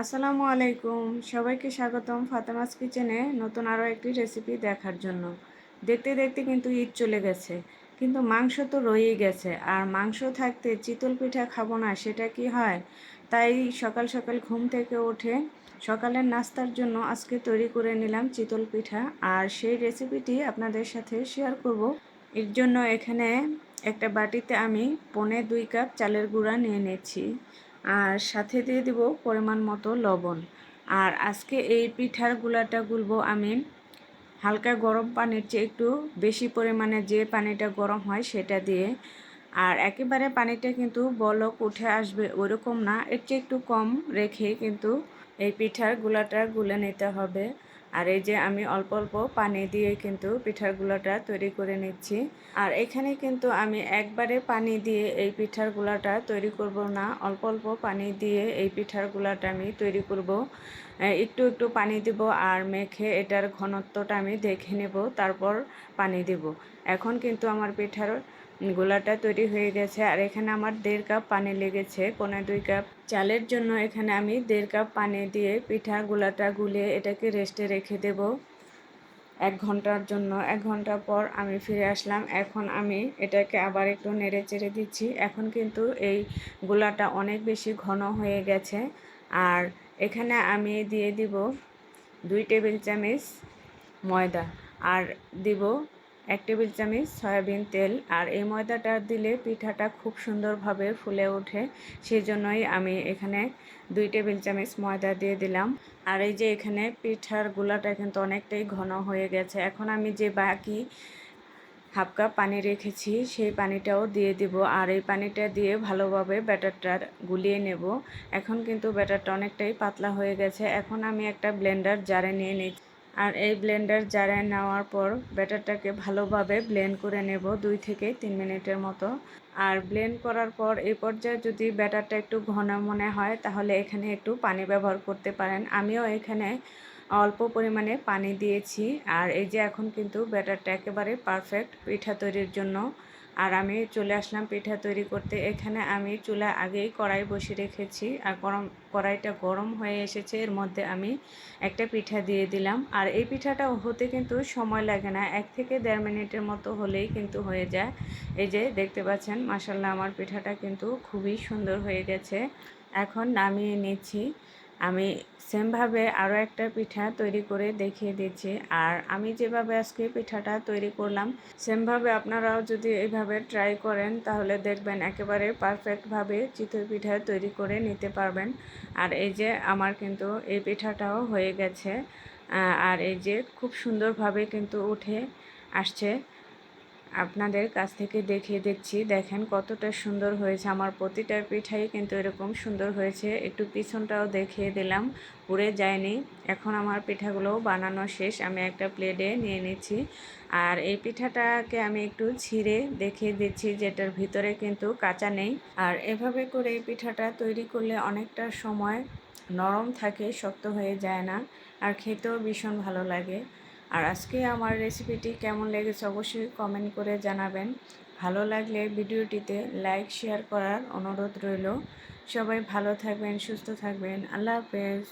আসসালামু আলাইকুম, সবাইকে স্বাগতম ফাতেমাস কিচেনে নতুন আরও একটি রেসিপি দেখার জন্য। দেখতে দেখতে কিন্তু ঈদ চলে গেছে, কিন্তু মাংস তো রয়েই গেছে। আর মাংস থাকতে চিতল পিঠা খাবো না, সেটা কি হয়? তাই সকাল সকাল ঘুম থেকে উঠে সকালের নাস্তার জন্য আজকে তৈরি করে নিলাম চিতল পিঠা। আর সেই রেসিপিটি আপনাদের সাথে শেয়ার করব। এর জন্য এখানে একটা বাটিতে আমি 1.25 কাপ চালের গুঁড়া নিয়ে নিচ্ছি, আর সাথে দিয়ে দিব পরিমাণ মতো লবণ। আর আজকে এই পিঠার গুলাটা গুলবো আমি হালকা গরম পানির চেয়ে একটু বেশি পরিমাণে, যে পানিটা গরম হয় সেটা দিয়ে। আর একেবারে পানিটা কিন্তু বলক উঠে আসবে ওরকম না, এর চেয়ে একটু কম রেখে কিন্তু এই পিঠার গুলাটা গুলে নিতে হবে। আর এই যে আমি অল্প অল্প পানি দিয়ে কিন্তু পিঠার গুলাটা তৈরি করে নিচ্ছি। আর এখানে কিন্তু আমি একবারে পানি দিয়ে এই পিঠার গুলাটা তৈরি করব না, অল্প অল্প পানি দিয়ে এই পিঠার গুলাটা আমি তৈরি করব। একটু একটু পানি দেব আর মেখে এটার ঘনত্বটা আমি দেখে নেব, তারপর পানি দেব। এখন কিন্তু আমার পিঠার গোলাটা তৈরি হয়ে গেছে। আর এখানে আমার 1.5 কাপ পানি লেগেছে 1.25 কাপ চালের জন্য। এখানে আমি 1.5 কাপ পানি দিয়ে পিঠা গোলাটা গুলে এটাকে রেস্টে রেখে দেব 1 ঘন্টার জন্য। 1 ঘন্টা পর আমি ফিরে আসলাম। এখন আমি এটাকে আবার একটু নেড়ে চেড়ে দিচ্ছি। এখন কিন্তু এই গোলাটা অনেক বেশি ঘন হয়ে গেছে। আর এখানে আমি দিয়ে দিব 2 টেবিল চামচ ময়দা, আর দিব 1 টেবিল চামচ সয়াবিন তেল। আর এই ময়দাটা দিলে পিঠাটা খুব সুন্দরভাবে ফুলে ওঠে, সেজন্যই আমি এখানে 2 টেবিল চামচ ময়দা দিয়ে দিলাম। আর এই যে এখানে পিঠার গুলাটা কিন্তু অনেকটাই ঘন হয়ে গেছে। এখন আমি যে বাকি 1/2 কাপ পানি রেখেছি সেই পানিটাও দিয়ে দিব। আর এই পানিটা দিয়ে ভালোভাবে ব্যাটারটা গুলিয়ে নেব। এখন কিন্তু ব্যাটারটা অনেকটাই পাতলা হয়ে গেছে। এখন আমি একটা ব্লেন্ডার জারে নিয়ে নিচ্ছি। আর এই ব্লেন্ডার জারে নেওয়ার পর ব্যাটারটাকে ভালোভাবে ব্লেন্ড করে নেব 2 থেকে 3 মিনিটের মতো। আর ব্লেন্ড করার পর এই পর্যায়ে যদি ব্যাটারটা একটু ঘন মনে হয় তাহলে এখানে একটু পানি ব্যবহার করতে পারেন। আমিও এখানে অল্প পরিমাণে পানি দিয়েছি। আর এই যে এখন কিন্তু ব্যাটারটা একেবারে পারফেক্ট পিঠা তৈরির জন্য। আর আমি চলে আসলাম পিঠা তৈরি করতে। এখানে আমি চুলা আগেই কড়াই বসিয়ে রেখেছি, আর কড়াইটা গরম হয়ে এসেছে। এর মধ্যে আমি একটা পিঠা দিয়ে দিলাম। আর এই পিঠাটা হতে কিন্তু সময় লাগে না, 1 থেকে 1.5 মিনিটের মতো হলেই কিন্তু হয়ে যায়। এই যে দেখতে পাচ্ছেন, মাশাআল্লাহ আমার পিঠাটা কিন্তু খুবই সুন্দর হয়ে গেছে। এখন নামিয়ে নিচ্ছি। আমি সেমভাবে আরও একটা পিঠা তৈরি করে দেখিয়ে দিচ্ছি। আর আমি যেভাবে আজকে পিঠাটা তৈরি করলাম, সেমভাবে আপনারাও যদি এইভাবে ট্রাই করেন তাহলে দেখবেন একেবারে পারফেক্টভাবে চিতই পিঠা তৈরি করে নিতে পারবেন। আর এই যে আমার কিন্তু এই পিঠাটাও হয়ে গেছে। আর এই যে খুব সুন্দরভাবে কিন্তু উঠে আসছে। আপনাদের কাছ থেকে দেখিয়ে দিচ্ছি, দেখেন কতটা সুন্দর হয়েছে। আমার প্রতিটা পিঠাই কিন্তু এরকম সুন্দর হয়েছে। একটু পিছনটাও দেখিয়ে দিলাম, পুড়ে যায়নি। এখন আমার পিঠাগুলোও বানানো শেষ, আমি একটা প্লেটে নিয়ে নিচ্ছি। আর এই পিঠাটাকে আমি একটু ছিঁড়ে দেখিয়ে দিচ্ছি, যেটার ভিতরে কিন্তু কাঁচা নেই। আর এভাবে করে এই পিঠাটা তৈরি করলে অনেকটা সময় নরম থাকে, শক্ত হয়ে যায় না, আর খেতেও ভীষণ ভালো লাগে। আর আজকে আমার রেসিপিটি কেমন লেগেছে অবশ্যই কমেন্ট করে জানাবেন। ভালো লাগলে ভিডিওটিতে লাইক শেয়ার করার অনুরোধ রইল। সবাই ভালো থাকবেন, সুস্থ থাকবেন। আল্লাহ হাফেজ।